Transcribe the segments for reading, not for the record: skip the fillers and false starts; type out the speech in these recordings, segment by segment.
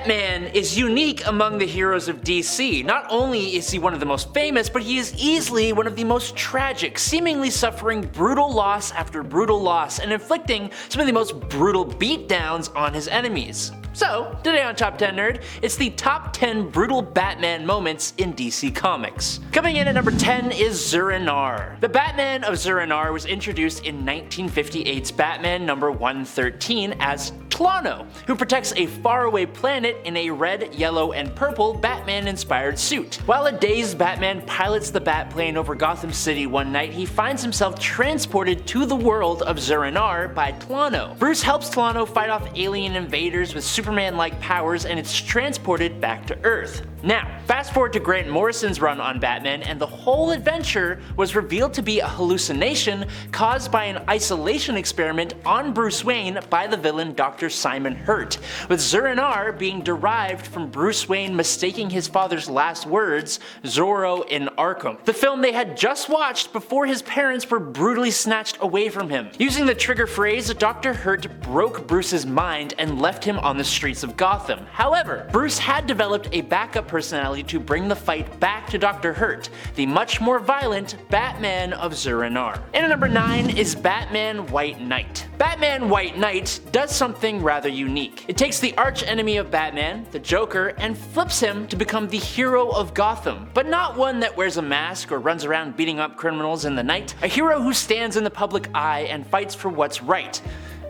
Batman is unique among the heroes of DC. Not only is he one of the most famous, but he is easily one of the most tragic, seemingly suffering brutal loss after brutal loss and inflicting some of the most brutal beatdowns on his enemies. So, today on Top 10 Nerd, it's the top 10 brutal Batman moments in DC Comics. Coming in at number 10 is Zur-En-Arrh. The Batman of Zur-En-Arrh was introduced in 1958's Batman number 113 as Tlano, who protects a faraway planet in a red, yellow, and purple Batman-inspired suit. While a dazed Batman pilots the Batplane over Gotham City one night, he finds himself transported to the world of Zur-En-Arrh by Tlano. Bruce helps Tlano fight off alien invaders with Superman-like powers, and it's transported back to Earth. Now, fast forward to Grant Morrison's run on Batman, and the whole adventure was revealed to be a hallucination caused by an isolation experiment on Bruce Wayne by the villain Dr. Simon Hurt, with Zur-En-Arrh being derived from Bruce Wayne mistaking his father's last words, Zorro in Arkham, the film they had just watched before his parents were brutally snatched away from him. Using the trigger phrase, Dr. Hurt broke Bruce's mind and left him on the streets of Gotham. However, Bruce had developed a backup personality to bring the fight back to Dr. Hurt, the much more violent Batman of Zur-En-Arrh. And at number 9 is Batman White Knight. Batman White Knight does something rather unique. It takes the arch-enemy of Batman, the Joker, and flips him to become the hero of Gotham, but not one that wears a mask or runs around beating up criminals in the night. A hero who stands in the public eye and fights for what's right.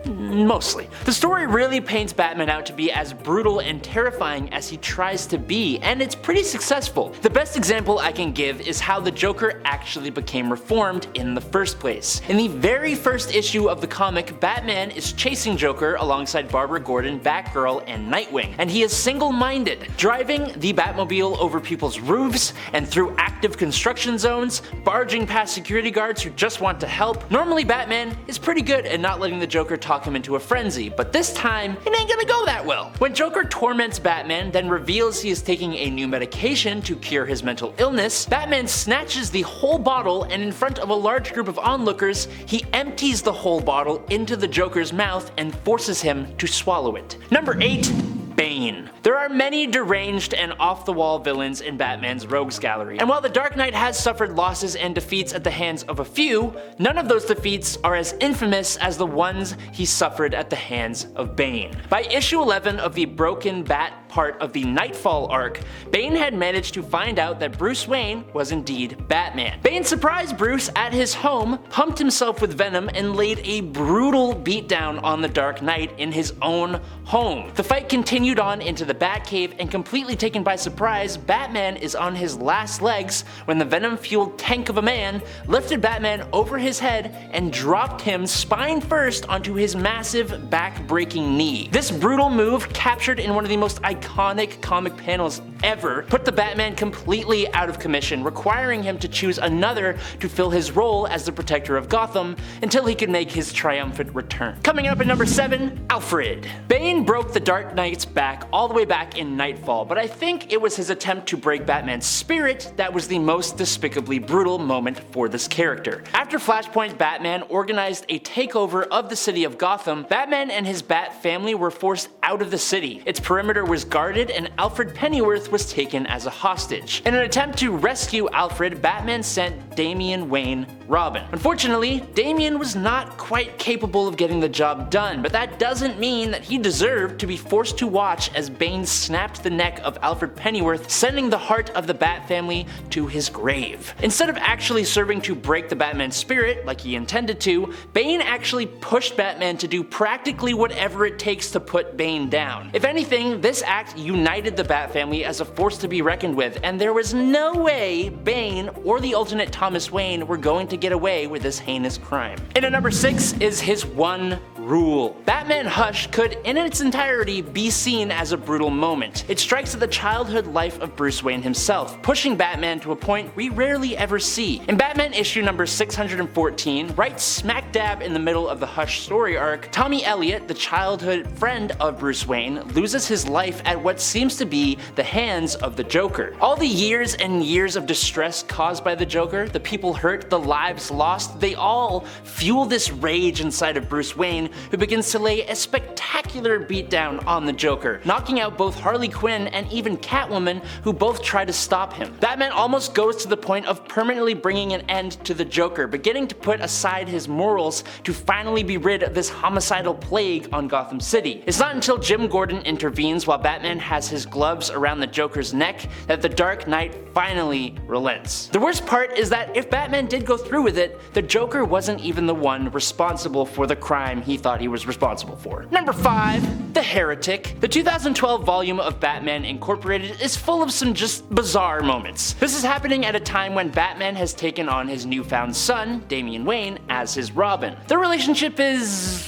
Mostly. The story really paints Batman out to be as brutal and terrifying as he tries to be, and it's pretty successful. The best example I can give is how the Joker actually became reformed in the first place. In the very first issue of the comic, Batman is chasing Joker alongside Barbara Gordon, Batgirl, and Nightwing, and he is single-minded, driving the Batmobile over people's roofs and through active construction zones, barging past security guards who just want to help. Normally Batman is pretty good at not letting the Joker talk him into a frenzy, but this time it ain't gonna go that well. When Joker torments Batman, then reveals he is taking a new medication to cure his mental illness, Batman snatches the whole bottle, and in front of a large group of onlookers, he empties the whole bottle into the Joker's mouth and forces him to swallow it. Number 8. Bane. There are many deranged and off-the-wall villains in Batman's rogues gallery, and while the Dark Knight has suffered losses and defeats at the hands of a few, none of those defeats are as infamous as the ones he suffered at the hands of Bane. By issue 11 of the Broken Bat part of the Nightfall arc, Bane had managed to find out that Bruce Wayne was indeed Batman. Bane surprised Bruce at his home, pumped himself with venom, and laid a brutal beatdown on the Dark Knight in his own home. The fight continued on into the Batcave, and completely taken by surprise, Batman is on his last legs when the venom-fueled tank of a man lifted Batman over his head and dropped him spine first onto his massive back-breaking knee. This brutal move, captured in one of the most iconic comic panels ever, put the Batman completely out of commission, requiring him to choose another to fill his role as the protector of Gotham until he could make his triumphant return. Coming up at number 7, Alfred. Bane broke the Dark Knight's back all the way back in Nightfall, but I think it was his attempt to break Batman's spirit that was the most despicably brutal moment for this character. After Flashpoint Batman organized a takeover of the city of Gotham, Batman and his Bat family were forced out of the city. Its perimeter was guarded, and Alfred Pennyworth was taken as a hostage. In an attempt to rescue Alfred, Batman sent Damian Wayne Robin. Unfortunately, Damian was not quite capable of getting the job done, but that doesn't mean that he deserved to be forced to watch as Bane snapped the neck of Alfred Pennyworth, sending the heart of the Bat family to his grave. Instead of actually serving to break the Batman's spirit like he intended to, Bane actually pushed Batman to do practically whatever it takes to put Bane down. If anything, this act united the Bat family as a force to be reckoned with, and there was no way Bane or the alternate Thomas Wayne were going to get away with this heinous crime. And at number 6 is his one rule. Batman Hush could in its entirety be seen as a brutal moment. It strikes at the childhood life of Bruce Wayne himself, pushing Batman to a point we rarely ever see. In Batman issue number 614, right smack dab in the middle of the Hush story arc, Tommy Elliot, the childhood friend of Bruce Wayne, loses his life at what seems to be the hands of the Joker. All the years and years of distress caused by the Joker, the people hurt, the lives lost, they all fuel this rage inside of Bruce Wayne, who begins to lay a spectacular beatdown on the Joker, knocking out both Harley Quinn and even Catwoman, who both try to stop him. Batman almost goes to the point of permanently bringing an end to the Joker, beginning to put aside his morals to finally be rid of this homicidal plague on Gotham City. It's not until Jim Gordon intervenes while Batman has his gloves around the Joker's neck that the Dark Knight finally relents. The worst part is that if Batman did go through with it, the Joker wasn't even the one responsible for the crime he thought he was responsible for. Number 5. The Heretic. The 2012 volume of Batman Incorporated is full of some just bizarre moments. This is happening at a time when Batman has taken on his newfound son, Damian Wayne, as his Robin. The relationship is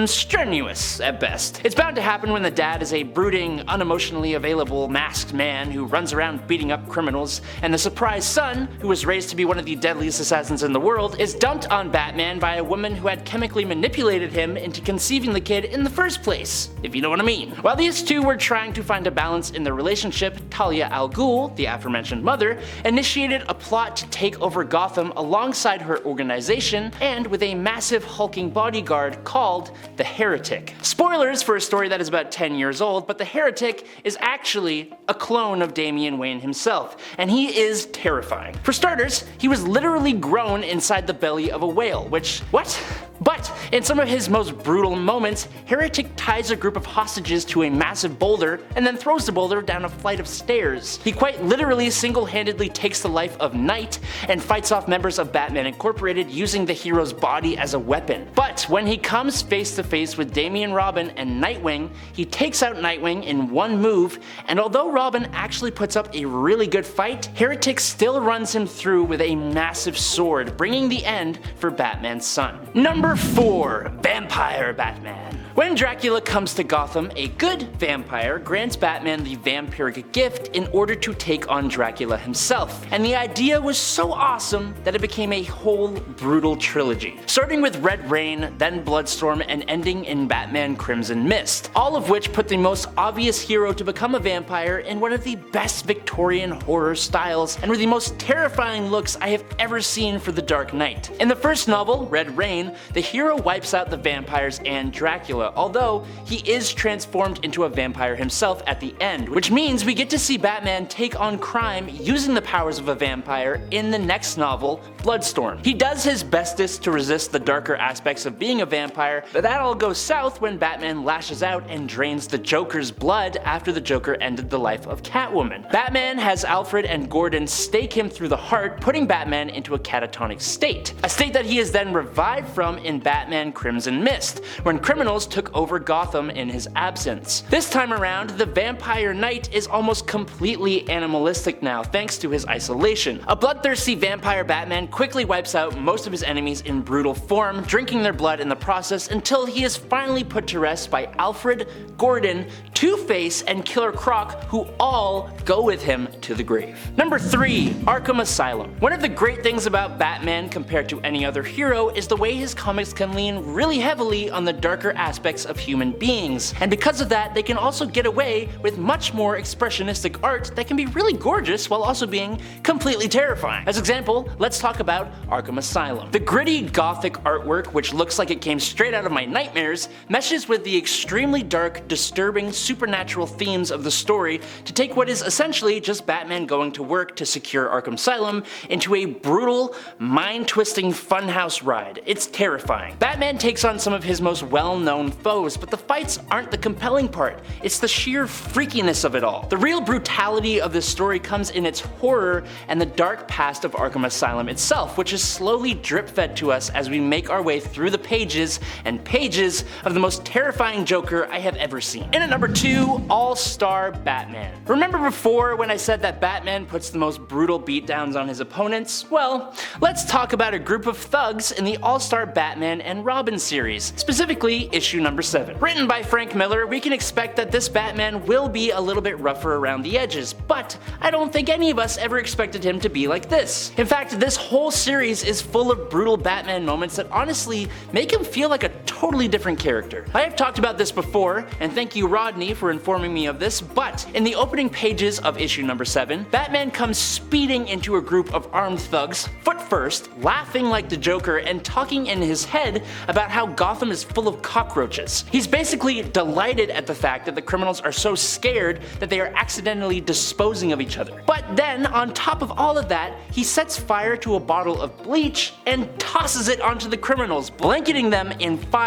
strenuous at best. It's bound to happen when the dad is a brooding, unemotionally available masked man who runs around beating up criminals, and the surprised son, who was raised to be one of the deadliest assassins in the world, is dumped on Batman by a woman who had chemically manipulated him into conceiving the kid in the first place, if you know what I mean. While these two were trying to find a balance in their relationship, Talia al Ghul, the aforementioned mother, initiated a plot to take over Gotham alongside her organization and with a massive hulking bodyguard called the Heretic. Spoilers for a story that is about 10 years old, but the Heretic is actually a clone of Damian Wayne himself, and he is terrifying. For starters, he was literally grown inside the belly of a whale, which, what? But in some of his most brutal moments, Heretic ties a group of hostages to a massive boulder and then throws the boulder down a flight of stairs. He quite literally single-handedly takes the life of Knight and fights off members of Batman Incorporated using the hero's body as a weapon. But when he comes face to face with Damian Robin and Nightwing, he takes out Nightwing in one move, and although Robin actually puts up a really good fight, Heretic still runs him through with a massive sword, bringing the end for Batman's son. Number 4. Vampire Batman. When Dracula comes to Gotham, a good vampire grants Batman the vampiric gift in order to take on Dracula himself. And the idea was so awesome that it became a whole brutal trilogy. Starting with Red Rain, then Bloodstorm, and ending in Batman Crimson Mist. All of which put the most obvious hero to become a vampire in one of the best Victorian horror styles and with the most terrifying looks I have ever seen for the Dark Knight. In the first novel, Red Rain, the hero wipes out the vampires and Dracula, although he is transformed into a vampire himself at the end, which means we get to see Batman take on crime using the powers of a vampire in the next novel, Bloodstorm. He does his bestest to resist the darker aspects of being a vampire, but that all goes south when Batman lashes out and drains the Joker's blood after the Joker ended the life of Catwoman. Batman has Alfred and Gordon stake him through the heart, putting Batman into a catatonic state. A state that he is then revived from in Batman Crimson Mist, when criminals took over Gotham in his absence. This time around, the Vampire Knight is almost completely animalistic now thanks to his isolation. A bloodthirsty vampire Batman quickly wipes out most of his enemies in brutal form, drinking their blood in the process until he is finally put to rest by Alfred, Gordon, Two-Face, and Killer Croc, who all go with him to the grave. Number 3. Arkham Asylum. One of the great things about Batman compared to any other hero is the way his comics can lean really heavily on the darker aspects of human beings, and because of that they can also get away with much more expressionistic art that can be really gorgeous while also being completely terrifying. As example, let's talk about Arkham Asylum. The gritty gothic artwork, which looks like it came straight out of my nightmares, meshes with the extremely dark, disturbing, supernatural themes of the story to take what is essentially just Batman going to work to secure Arkham Asylum into a brutal, mind-twisting funhouse ride. It's terrifying. Batman takes on some of his most well-known foes, but the fights aren't the compelling part. It's the sheer freakiness of it all. The real brutality of this story comes in its horror and the dark past of Arkham Asylum itself, which is slowly drip-fed to us as we make our way through the pages and pages of the most terrifying Joker I have ever seen. And at number 2, AllStar Batman. Remember before when I said that Batman puts the most brutal beatdowns on his opponents? Well, let's talk about a group of thugs in the AllStar Batman and Robin series, specifically issue number 7. Written by Frank Miller, we can expect that this Batman will be a little bit rougher around the edges, but I don't think any of us ever expected him to be like this. In fact, this whole series is full of brutal Batman moments that honestly make him feel like a totally different character. I have talked about this before, and thank you Rodney for informing me of this, but in the opening pages of issue number 7, Batman comes speeding into a group of armed thugs, foot first, laughing like the Joker and talking in his head about how Gotham is full of cockroaches. He's basically delighted at the fact that the criminals are so scared that they are accidentally disposing of each other. But then, on top of all of that, he sets fire to a bottle of bleach and tosses it onto the criminals, blanketing them in fire.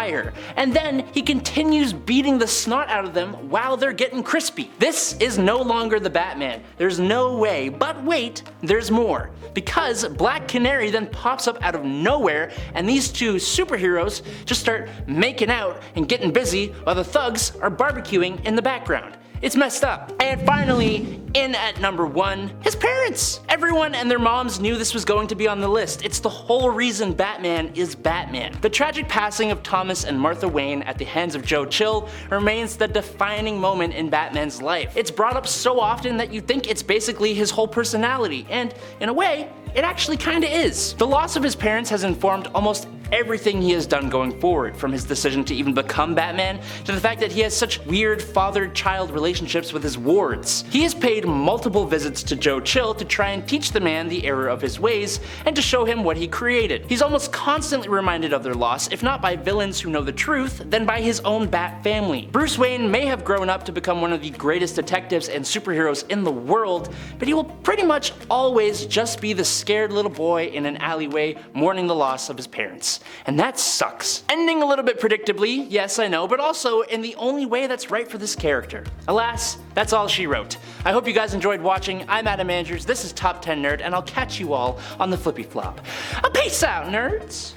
And then he continues beating the snot out of them while they're getting crispy. This is no longer the Batman. There's no way, but wait, there's more. Because Black Canary then pops up out of nowhere and these two superheroes just start making out and getting busy while the thugs are barbecuing in the background. It's messed up. And finally, in at number 1, his parents. Everyone and their moms knew this was going to be on the list. It's the whole reason Batman is Batman. The tragic passing of Thomas and Martha Wayne at the hands of Joe Chill remains the defining moment in Batman's life. It's brought up so often that you think it's basically his whole personality, and in a way, it actually kinda is. The loss of his parents has informed almost everything he has done going forward, from his decision to even become Batman, to the fact that he has such weird father-child relationships with his wards. He has paid multiple visits to Joe Chill to try and teach the man the error of his ways, and to show him what he created. He's almost constantly reminded of their loss, if not by villains who know the truth, then by his own Bat family. Bruce Wayne may have grown up to become one of the greatest detectives and superheroes in the world, but he will pretty much always just be the scared little boy in an alleyway mourning the loss of his parents. And that sucks. Ending a little bit predictably, yes I know, but also in the only way that's right for this character. Alas, that's all she wrote. I hope you guys enjoyed watching. I'm Adam Andrews, this is Top 10 Nerd, and I'll catch you all on the flippy flop. Peace out, nerds!